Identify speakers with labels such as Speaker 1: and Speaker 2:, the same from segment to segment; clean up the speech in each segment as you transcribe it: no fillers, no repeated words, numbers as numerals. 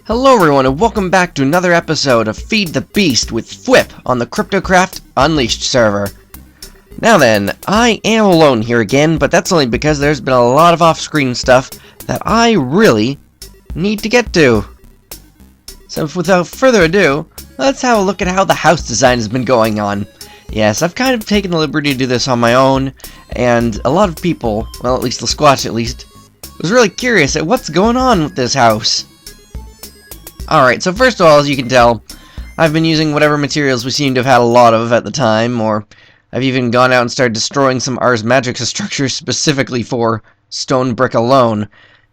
Speaker 1: Hello everyone and welcome back to another episode of Feed the Beast with Flip on the KUnleashed server. Now then, I am alone here again, but that's only because there's been a lot of off-screen stuff that I really need to get to. So without further ado, let's have a look at how the house design has been going on. Yes, I've kind of taken the liberty to do this on my own, and a lot of people, well at least the Squatch at least, was really curious at what's going on with this house. Alright, so first of all, as you can tell, I've been using whatever materials we seem to have had a lot of at the time, or I've even gone out and started destroying some Ars Magica structures specifically for stone brick alone.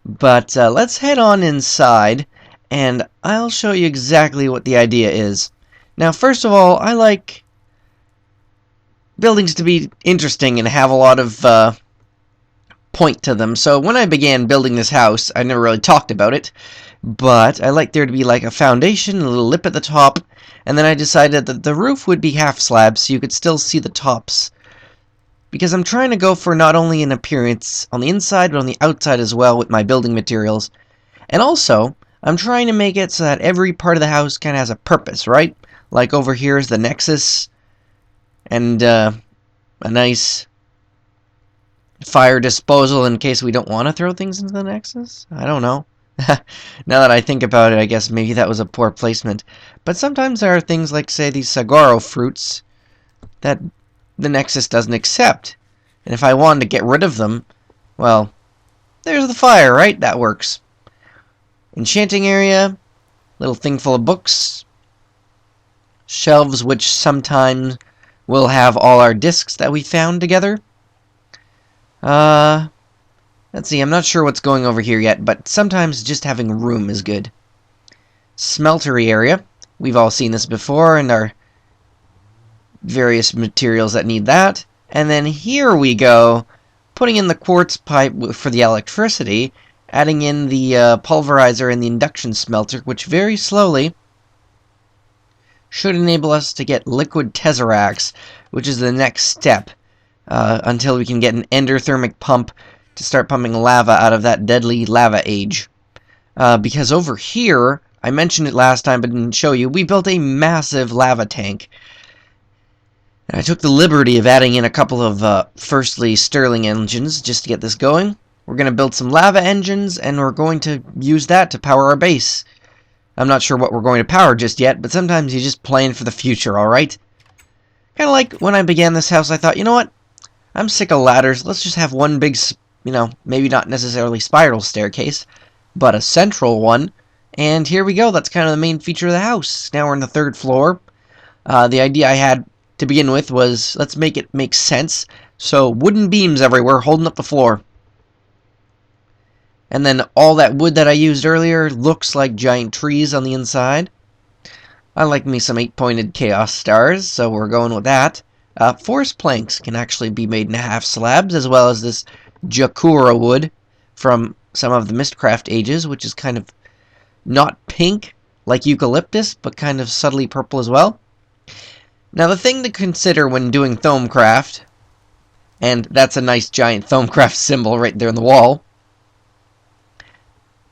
Speaker 1: But let's head on inside, and I'll show you exactly what the idea is. Now, first of all, I like buildings to be interesting and have a lot of point to them. So when I began building this house, I never really talked about it, but I like there to be like a foundation, a little lip at the top, and then I decided that the roof would be half slab so you could still see the tops. Because I'm trying to go for not only an appearance on the inside, but on the outside as well with my building materials. And also, I'm trying to make it so that every part of the house kind of has a purpose, right? Like over here is the Nexus, and a nice fire disposal in case we don't want to throw things into the Nexus? I don't know. Now that I think about it, I guess maybe that was a poor placement. But sometimes there are things like, say, these saguaro fruits that the Nexus doesn't accept. And if I wanted to get rid of them, well, there's the fire, right? That works. Enchanting area, little thing full of books. Shelves which sometimes will have all our discs that we found together. Let's see, I'm not sure what's going over here yet, but sometimes just having room is good. Smeltery area. We've all seen this before, and our various materials that need that. And then here we go, putting in the quartz pipe for the electricity, adding in the pulverizer and the induction smelter, which very slowly should enable us to get liquid tesseracts, which is the next step, until we can get an endothermic pump to start pumping lava out of that deadly lava age. Because over here, I mentioned it last time but didn't show you, we built a massive lava tank. And I took the liberty of adding in a couple of, firstly, Stirling engines just to get this going. We're going to build some lava engines, and we're going to use that to power our base. I'm not sure what we're going to power just yet, but sometimes you just plan for the future, alright? Kind of like when I began this house, I thought, you know what? I'm sick of ladders, let's just have one big, maybe not necessarily spiral staircase, but a central one. And here we go, that's kind of the main feature of the house. Now we're on the third floor. The idea I had to begin with was, let's make it make sense. So wooden beams everywhere holding up the floor. And then all that wood that I used earlier looks like giant trees on the inside. I like me some 8-pointed chaos stars, so we're going with that. Forest planks can actually be made in half slabs, as well as this Jakura wood from some of the Mistcraft ages, which is kind of not pink like eucalyptus, but kind of subtly purple as well. Now the thing to consider when doing Thaumcraft, and that's a nice giant Thaumcraft symbol right there on the wall,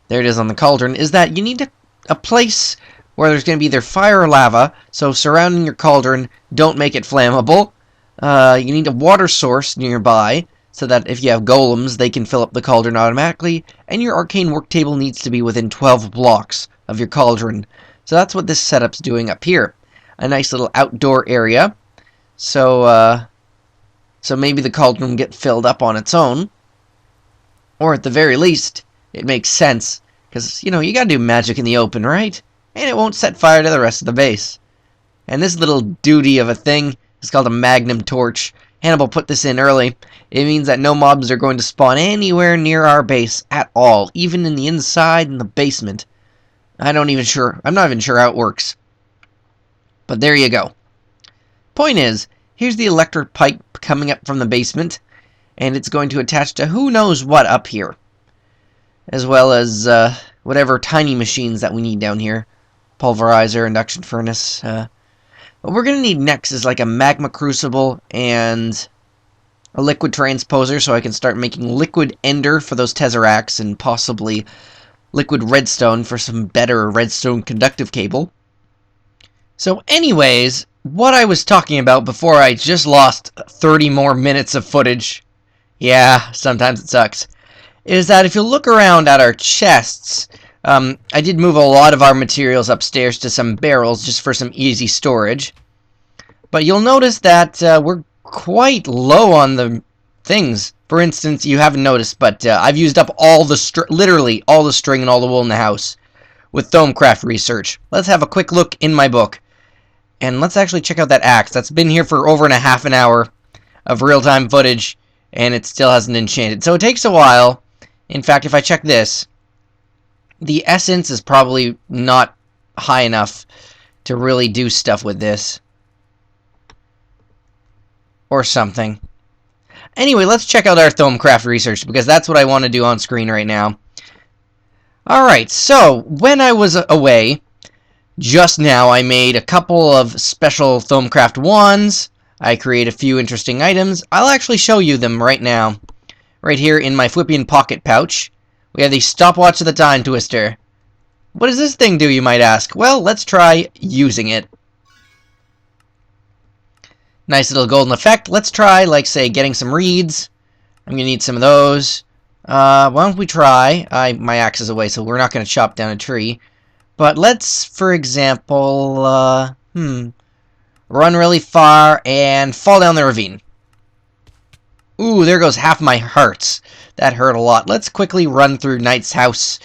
Speaker 1: there it is on the cauldron, is that you need a place where there's going to be either fire or lava, so surrounding your cauldron, don't make it flammable. You need a water source nearby, so that if you have golems, they can fill up the cauldron automatically, and your arcane work table needs to be within 12 blocks of your cauldron. So that's what this setup's doing up here. A nice little outdoor area, so maybe the cauldron will get filled up on its own, or at the very least, it makes sense, because, you gotta do magic in the open, right? And it won't set fire to the rest of the base. And this little duty of a thing is called a magnum torch. Hannibal put this in early. It means that no mobs are going to spawn anywhere near our base at all, even in the inside and the basement. I'm not even sure how it works. But there you go. Point is, here's the electric pipe coming up from the basement, and it's going to attach to who knows what up here, as well as whatever tiny machines that we need down here. Pulverizer, induction furnace. What we're going to need next is like a magma crucible and a liquid transposer, so I can start making liquid ender for those tesseracts and possibly liquid redstone for some better redstone conductive cable. So anyways, what I was talking about before I just lost 30 more minutes of footage, yeah, sometimes it sucks, is that if you look around at our chests, I did move a lot of our materials upstairs to some barrels just for some easy storage. But you'll notice that we're quite low on the things. For instance, you haven't noticed, but I've used up all the literally all the string and all the wool in the house with Thaumcraft research. Let's have a quick look in my book. And let's actually check out that axe. That's been here for over half an hour of real-time footage, and it still hasn't enchanted. So it takes a while. In fact, if I check this, the essence is probably not high enough to really do stuff with this. Or something. Anyway, let's check out our Thaumcraft research, because that's what I want to do on screen right now. Alright, so when I was away, just now I made a couple of special Thaumcraft wands. I create a few interesting items. I'll actually show you them right now. Right here in my Flippian pocket pouch. We have the stopwatch of the time twister. What does this thing do, you might ask? Well, let's try using it. Nice little golden effect. Let's try, like, say, getting some reeds. I'm going to need some of those. Why don't we try... my axe is away, so we're not going to chop down a tree. But let's, for example, run really far and fall down the ravine. Ooh, there goes half my hearts. That hurt a lot. Let's quickly run through Knight's house.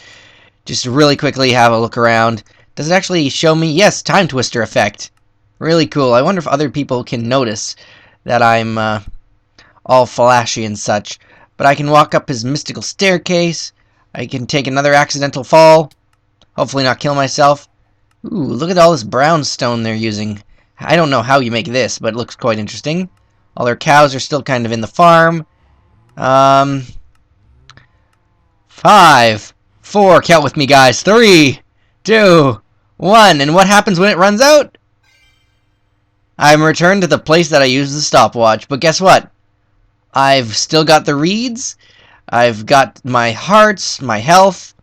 Speaker 1: Just really quickly have a look around. Does it actually show me? Yes, time twister effect. Really cool. I wonder if other people can notice that I'm all flashy and such. But I can walk up his mystical staircase. I can take another accidental fall. Hopefully not kill myself. Ooh, look at all this brown stone they're using. I don't know how you make this, but it looks quite interesting. All their cows are still kind of in the farm. 5, 4, count with me guys. 3, 2, 1. And what happens when it runs out? I'm returned to the place that I used the stopwatch. But guess what? I've still got the reeds. I've got my hearts, my health.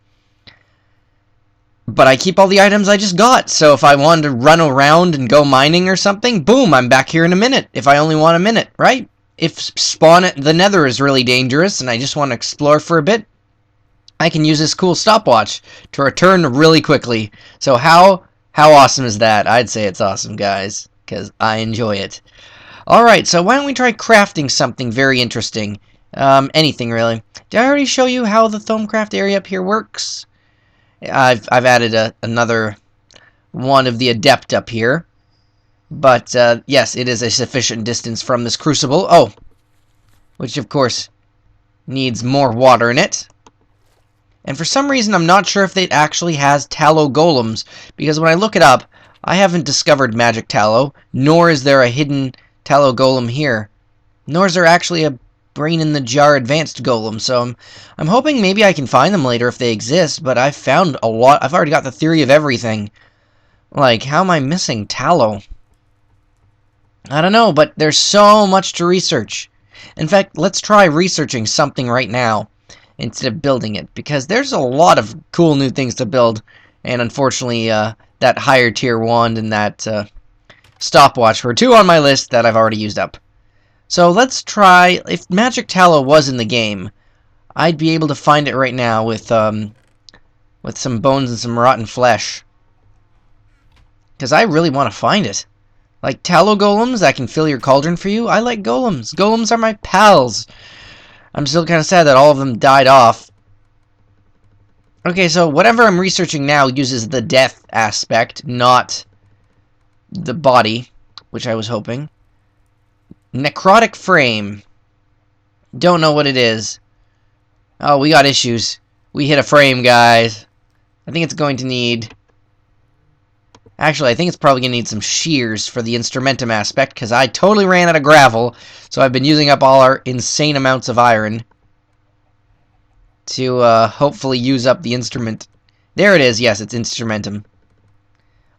Speaker 1: But I keep all the items I just got. So if I wanted to run around and go mining or something, boom, I'm back here in a minute. If I only want a minute, right? If spawn at the nether is really dangerous and I just want to explore for a bit, I can use this cool stopwatch to return really quickly. So how awesome is that? I'd say it's awesome, guys, because I enjoy it. Alright, so why don't we try crafting something very interesting? Anything, really. Did I already show you how the Thaumcraft area up here works? I've added another one of the Adept up here. But, yes, it is a sufficient distance from this crucible. Oh! Which, of course, needs more water in it. And for some reason, I'm not sure if it actually has tallow golems. Because when I look it up, I haven't discovered magic tallow. Nor is there a hidden tallow golem here. Nor is there actually a brain in the jar advanced golem. So I'm hoping maybe I can find them later if they exist. But I've found a lot. I've already got the theory of everything. Like, how am I missing tallow? I don't know, but there's so much to research. In fact, let's try researching something right now instead of building it, because there's a lot of cool new things to build, and unfortunately, that higher tier wand and that stopwatch were two on my list that I've already used up. So let's try, if magic tallow was in the game, I'd be able to find it right now with some bones and some rotten flesh. Because I really want to find it. Like tallow golems that can fill your cauldron for you. I like golems. Golems are my pals. I'm still kind of sad that all of them died off. Okay, so whatever I'm researching now uses the death aspect, not the body, which I was hoping. Necrotic frame. Don't know what it is. Oh, we got issues. We hit a frame, guys. I think it's going to need... Actually, I think it's probably going to need some shears for the instrumentum aspect, because I totally ran out of gravel, so I've been using up all our insane amounts of iron to hopefully use up the instrument. There it is, yes, it's instrumentum.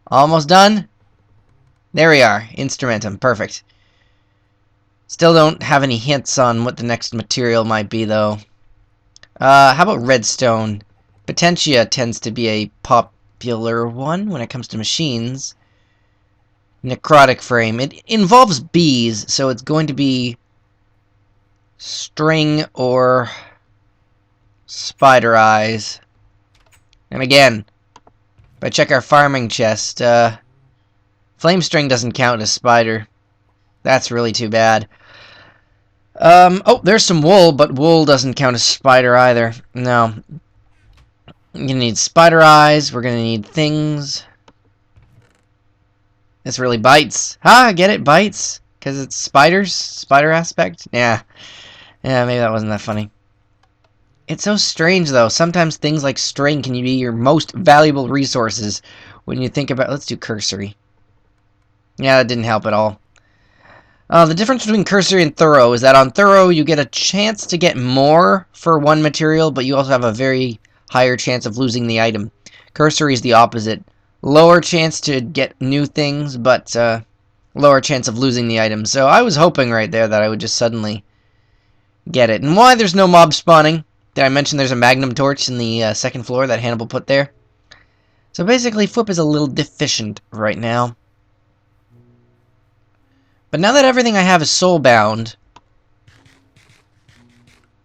Speaker 1: Almost done? There we are, instrumentum, perfect. Still don't have any hints on what the next material might be, though. How about redstone? Potentia tends to be a popular one when it comes to machines. Necrotic frame. It involves bees, so it's going to be string or spider eyes. And again, if I check our farming chest, flame string doesn't count as spider. That's really too bad. Oh, there's some wool, but wool doesn't count as spider either. No. We're gonna need spider eyes. We're gonna need things. This really bites. Ah, get it? Bites? Because it's spiders? Spider aspect? Yeah. Yeah, maybe that wasn't that funny. It's so strange, though. Sometimes things like string can be your most valuable resources when you think about... Let's do cursory. Yeah, that didn't help at all. The difference between cursory and thorough is that on thorough, you get a chance to get more for one material, but you also have a very higher chance of losing the item. Cursory is the opposite. Lower chance to get new things, but lower chance of losing the item. So I was hoping right there that I would just suddenly get it. And why there's no mob spawning? Did I mention there's a magnum torch in the second floor that Hannibal put there? So basically, Flip is a little deficient right now. But now that everything I have is soul-bound,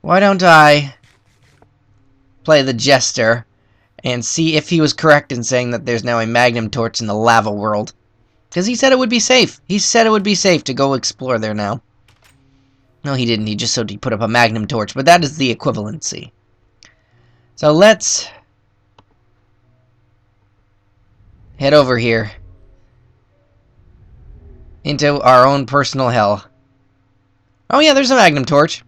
Speaker 1: why don't I play the Jester and see if he was correct in saying that there's now a magnum torch in the lava world? Because he said it would be safe. He said it would be safe to go explore there now. No, he didn't. He just said he put up a magnum torch, but that is the equivalency. So let's head over here into our own personal hell. Oh yeah, there's a magnum torch.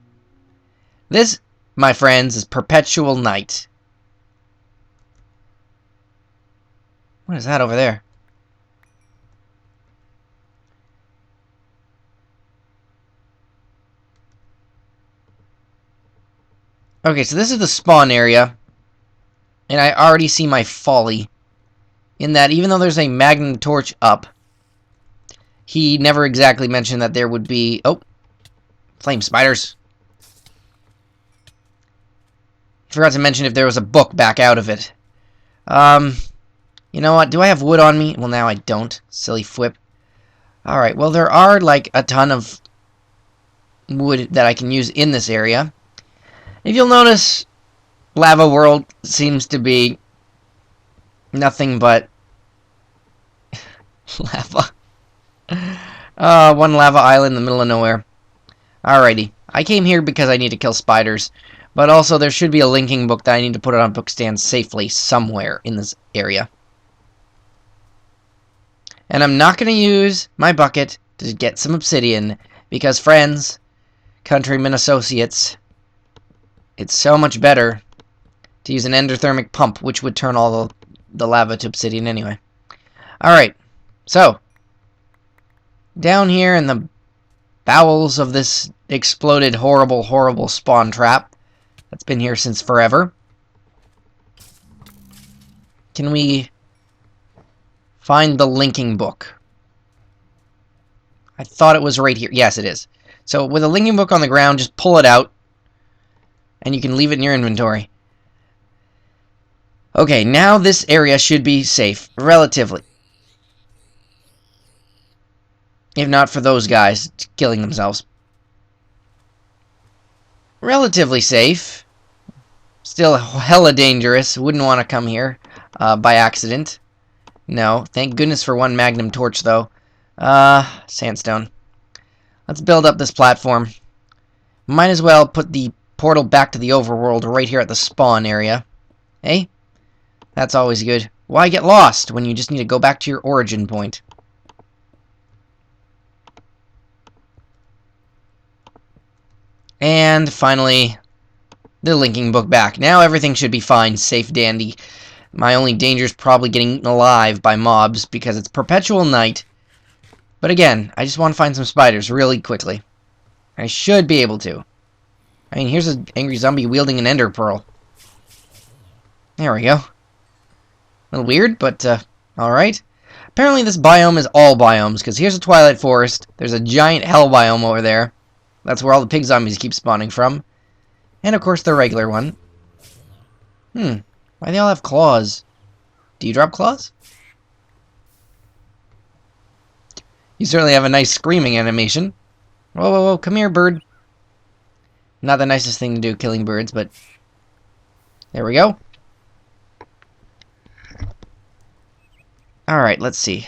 Speaker 1: This, my friends, is perpetual night. What is that over there? Okay, so this is the spawn area. And I already see my folly. In that, even though there's a magnum torch up, he never exactly mentioned that there would be... Oh! Flame spiders. He forgot to mention if there was a book back out of it. You know what? Do I have wood on me? Well, now I don't. Silly Flip. Alright, well, there are, like, a ton of wood that I can use in this area. If you'll notice, Lava World seems to be nothing but lava. One lava island in the middle of nowhere. Alrighty. I came here because I need to kill spiders. But also, there should be a linking book that I need to put on book stands safely somewhere in this area. And I'm not going to use my bucket to get some obsidian. Because, friends, countrymen associates, it's so much better to use an endothermic pump, which would turn all the lava to obsidian anyway. Alright, so, down here in the bowels of this exploded, horrible, horrible spawn trap that's been here since forever, can we find the linking book? I thought it was right here. Yes, it is. So, with a linking book on the ground, just pull it out, and you can leave it in your inventory. Okay, now this area should be safe, relatively. If not for those guys killing themselves. Relatively safe. Still hella dangerous. Wouldn't want to come here by accident. No. Thank goodness for one magnum torch, though. Sandstone. Let's build up this platform. Might as well put the portal back to the overworld right here at the spawn area. Eh? That's always good. Why get lost when you just need to go back to your origin point? And finally, the linking book back. Now everything should be fine, safe dandy. My only danger is probably getting eaten alive by mobs because it's perpetual night. But again, I just want to find some spiders really quickly. I should be able to. I mean, here's an angry zombie wielding an ender pearl. There we go. A little weird, but alright. Apparently this biome is all biomes, because here's a twilight forest. There's a giant hell biome over there. That's where all the pig zombies keep spawning from. And of course the regular one. Why do they all have claws? Do you drop claws? You certainly have a nice screaming animation. Whoa, whoa, whoa, come here, bird. Not the nicest thing to do, killing birds, but... There we go. Alright, let's see.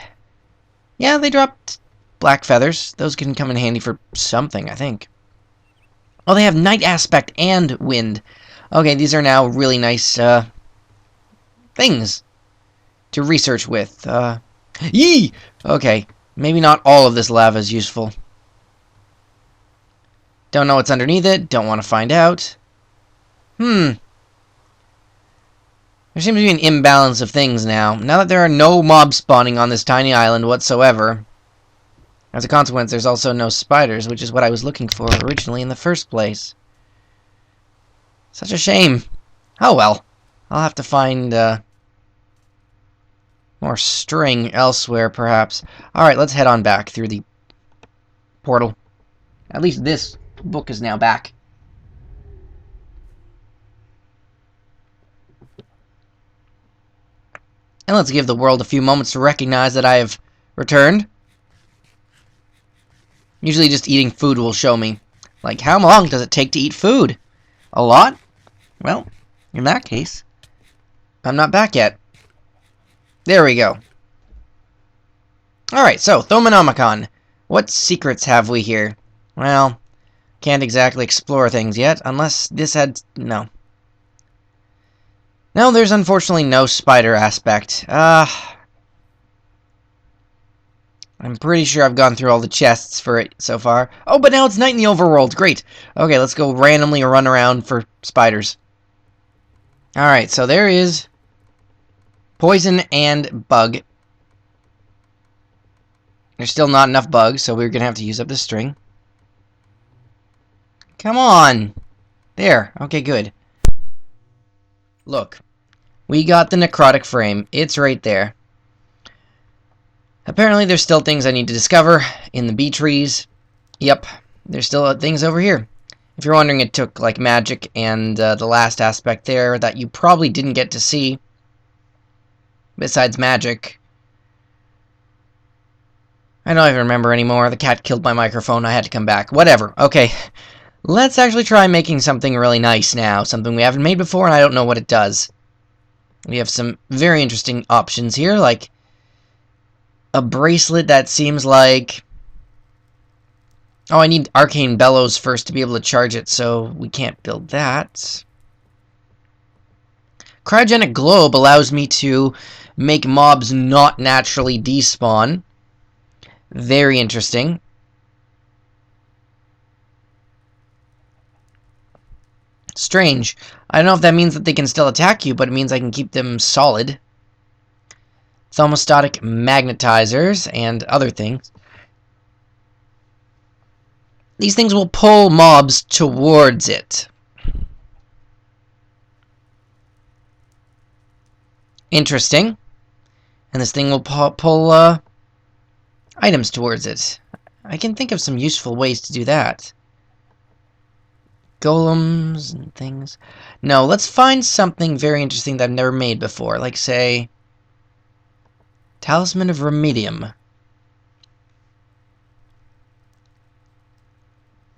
Speaker 1: Yeah, they dropped black feathers. Those can come in handy for something, I think. Oh, they have night aspect and wind. Okay, these are now really nice, things to research with. Yee! Okay, maybe not all of this lava is useful. Don't know what's underneath it. Don't want to find out. There seems to be an imbalance of things now. Now that there are no mobs spawning on this tiny island whatsoever. As a consequence, there's also no spiders, which is what I was looking for originally in the first place. Such a shame. Oh well. I'll have to find, more string elsewhere, perhaps. Alright, let's head on back through the portal. At least this book is now back. And let's give the world a few moments to recognize that I have returned. Usually just eating food will show me. Like, how long does it take to eat food? A lot? Well, in that case, I'm not back yet. There we go. Alright, so, Thaumanomicon. What secrets have we here? Well, can't exactly explore things yet, unless this had... no. No, there's unfortunately no spider aspect. I'm pretty sure I've gone through all the chests for it so far. Oh, but now it's night in the overworld. Great. Okay, let's go randomly run around for spiders. Alright, so there is poison and bug. There's still not enough bugs, so we're going to have to use up the string. Come on! There. Okay, good. Look. We got the necrotic frame. It's right there. Apparently there's still things I need to discover in the bee trees. Yep. There's still things over here. If you're wondering, it took, like, magic and the last aspect there that you probably didn't get to see. Besides magic. I don't even remember anymore. The cat killed my microphone. I had to come back. Whatever. Okay. Let's actually try making something really nice now. Something we haven't made before, and I don't know what it does. We have some very interesting options here, like a bracelet that seems like... Oh, I need arcane bellows first to be able to charge it, so we can't build that. Cryogenic globe allows me to make mobs not naturally despawn. Very interesting. Strange. I don't know if that means that they can still attack you, but it means I can keep them solid. Thermostatic magnetizers and other things. These things will pull mobs towards it. Interesting. And this thing will pull items towards it. I can think of some useful ways to do that. Golems and things. No, let's find something very interesting that I've never made before. Like, say, Talisman of Remedium.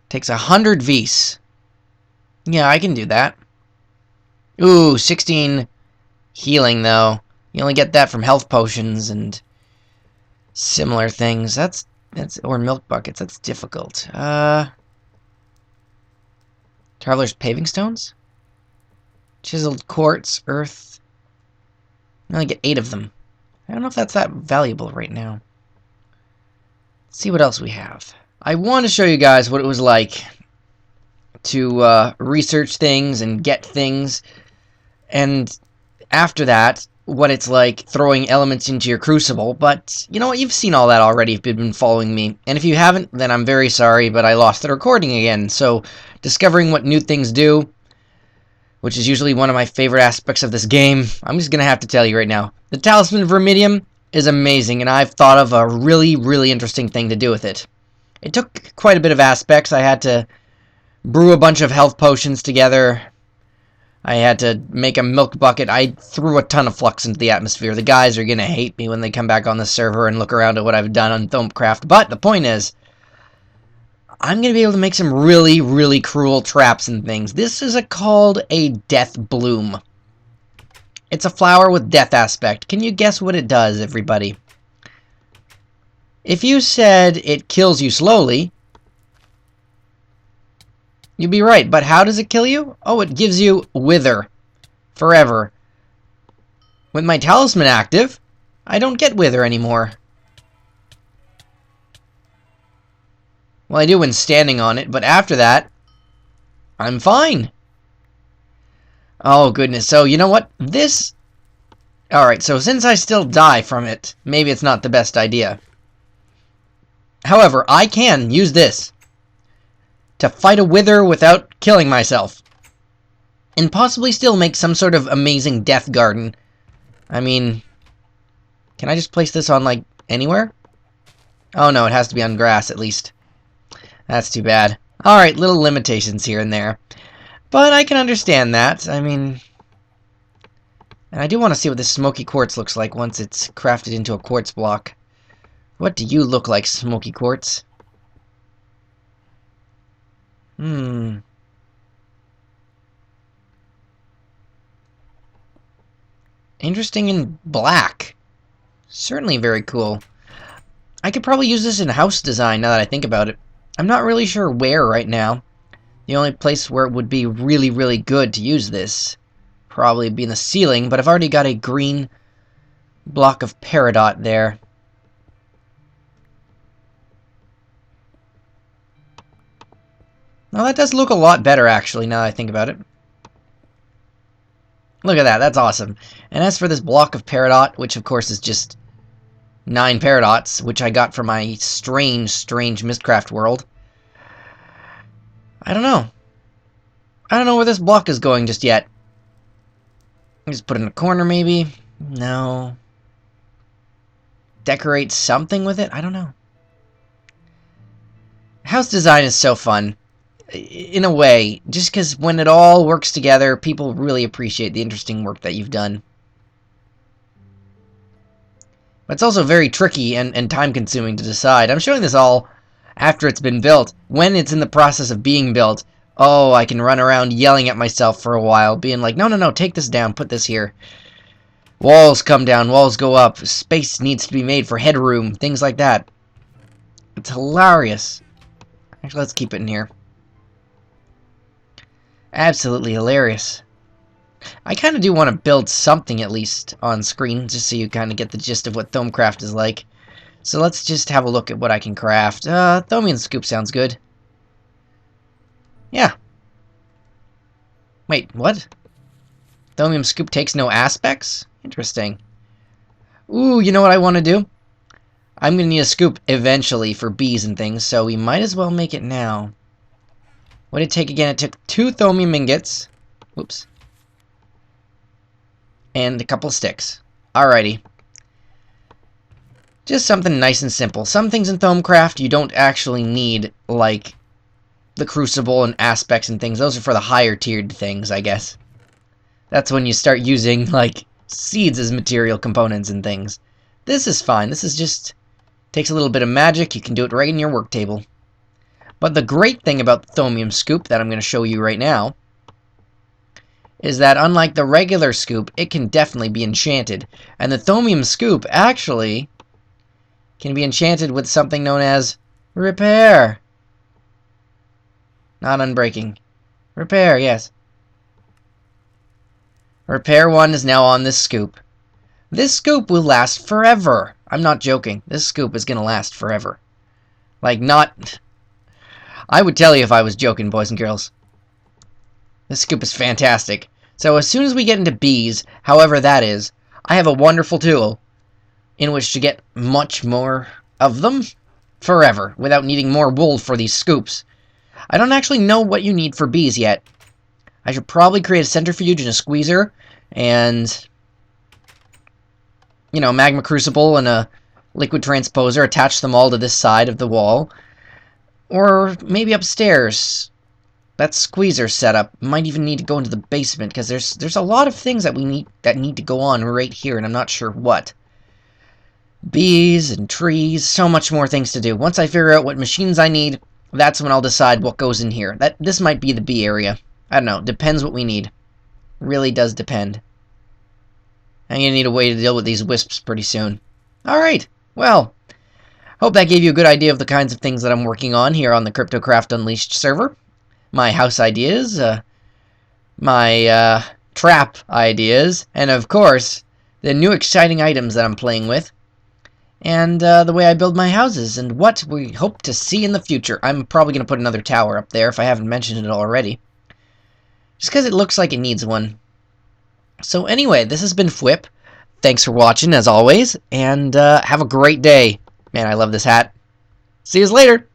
Speaker 1: Takes 100 Vis. Yeah, I can do that. Ooh, 16 healing, though. You only get that from health potions and similar things. That's or milk buckets. That's difficult. Traveler's Paving Stones? Chiseled Quartz, Earth. I only get 8 of them. I don't know if that's that valuable right now. Let's see what else we have. I want to show you guys what it was like to research things and get things. And after that, what it's like throwing elements into your crucible. But, you know what, you've seen all that already if you've been following me. And if you haven't, then I'm very sorry, but I lost the recording again. So, discovering what new things do, which is usually one of my favorite aspects of this game, I'm just going to have to tell you right now. The Talisman of Remedium is amazing, and I've thought of a really, really interesting thing to do with it. It took quite a bit of aspects. I had to brew a bunch of health potions together, I had to make a milk bucket. I threw a ton of flux into the atmosphere. The guys are going to hate me when they come back on the server and look around at what I've done on Thaumcraft. But the point is, I'm going to be able to make some really, really cruel traps and things. This is called a death bloom. It's a flower with death aspect. Can you guess what it does, everybody? If you said it kills you slowly, you'd be right. But how does it kill you? Oh, it gives you wither forever. With my talisman active, I don't get wither anymore. Well, I do when standing on it, but after that, I'm fine. Oh, goodness. So, you know what? This... Alright, so since I still die from it, maybe it's not the best idea. However, I can use this to fight a wither without killing myself. And possibly still make some sort of amazing death garden. I mean... Can I just place this on, like, anywhere? Oh, no, it has to be on grass, at least. That's too bad. Alright, little limitations here and there. But I can understand that. I mean... And I do want to see what this smoky quartz looks like once it's crafted into a quartz block. What do you look like, smoky quartz? Interesting in black. Certainly very cool. I could probably use this in house design now that I think about it. I'm not really sure where right now. The only place where it would be really, really good to use this probably be in the ceiling, but I've already got a green block of peridot there. Well, that does look a lot better, actually, now that I think about it. Look at that, that's awesome. And as for this block of peridot, which of course is just 9 peridots, which I got from my strange Mistcraft world. I don't know. I don't know where this block is going just yet. Just put it in a corner, maybe? No. Decorate something with it? I don't know. House design is so fun. In a way, just because when it all works together, people really appreciate the interesting work that you've done. But it's also very tricky and time-consuming to decide. I'm showing this all after it's been built. When it's in the process of being built, oh, I can run around yelling at myself for a while, being like, no, no, no, take this down, put this here. Walls come down, walls go up, space needs to be made for headroom, things like that. It's hilarious. Actually, let's keep it in here. Absolutely hilarious. I kind of do want to build something at least on screen, just so you kind of get the gist of what Thaumcraft is like. So let's just have a look at what I can craft. Thaumian scoop sounds good. Yeah. Wait, what? Thaumium scoop takes no aspects? Interesting. Ooh, you know what I want to do? I'm going to need a scoop eventually for bees and things, so we might as well make it now. What did it take again? It took 2 thaumium ingots. Whoops. And a couple sticks. Alrighty. Just something nice and simple. Some things in Thaumcraft you don't actually need, like the crucible and aspects and things. Those are for the higher tiered things, I guess. That's when you start using, like, seeds as material components and things. This is fine. This is just... takes a little bit of magic. You can do it right in your work table. But the great thing about the Thaumium Scoop that I'm going to show you right now is that unlike the regular scoop, it can definitely be enchanted. And the Thaumium Scoop actually can be enchanted with something known as Repair. Not Unbreaking. Repair, yes. Repair 1 is now on this scoop. This scoop will last forever. I'm not joking. This scoop is going to last forever. Like, not... I would tell you if I was joking, boys and girls. This scoop is fantastic. So as soon as we get into bees, however that is, I have a wonderful tool in which to get much more of them forever without needing more wool for these scoops. I don't actually know what you need for bees yet. I should probably create a centrifuge and a squeezer and, you know, magma crucible and a liquid transposer, attach them all to this side of the wall. Or maybe upstairs. that squeezer setup. Might even need to go into the basement, because there's a lot of things that need to go on right here, and I'm not sure what. Bees and trees, so much more things to do. Once I figure out what machines I need, that's when I'll decide what goes in here. This might be the bee area. I don't know. Depends what we need. Really does depend. I'm gonna need a way to deal with these wisps pretty soon. Alright, well, hope that gave you a good idea of the kinds of things that I'm working on here on the CryptoCraft Unleashed server. My house ideas, my trap ideas, and of course, the new exciting items that I'm playing with, and the way I build my houses, and what we hope to see in the future. I'm probably going to put another tower up there if I haven't mentioned it already, just because it looks like it needs one. So anyway, this has been Fwip. Thanks for watching, as always, and have a great day. Man, I love this hat. See you later!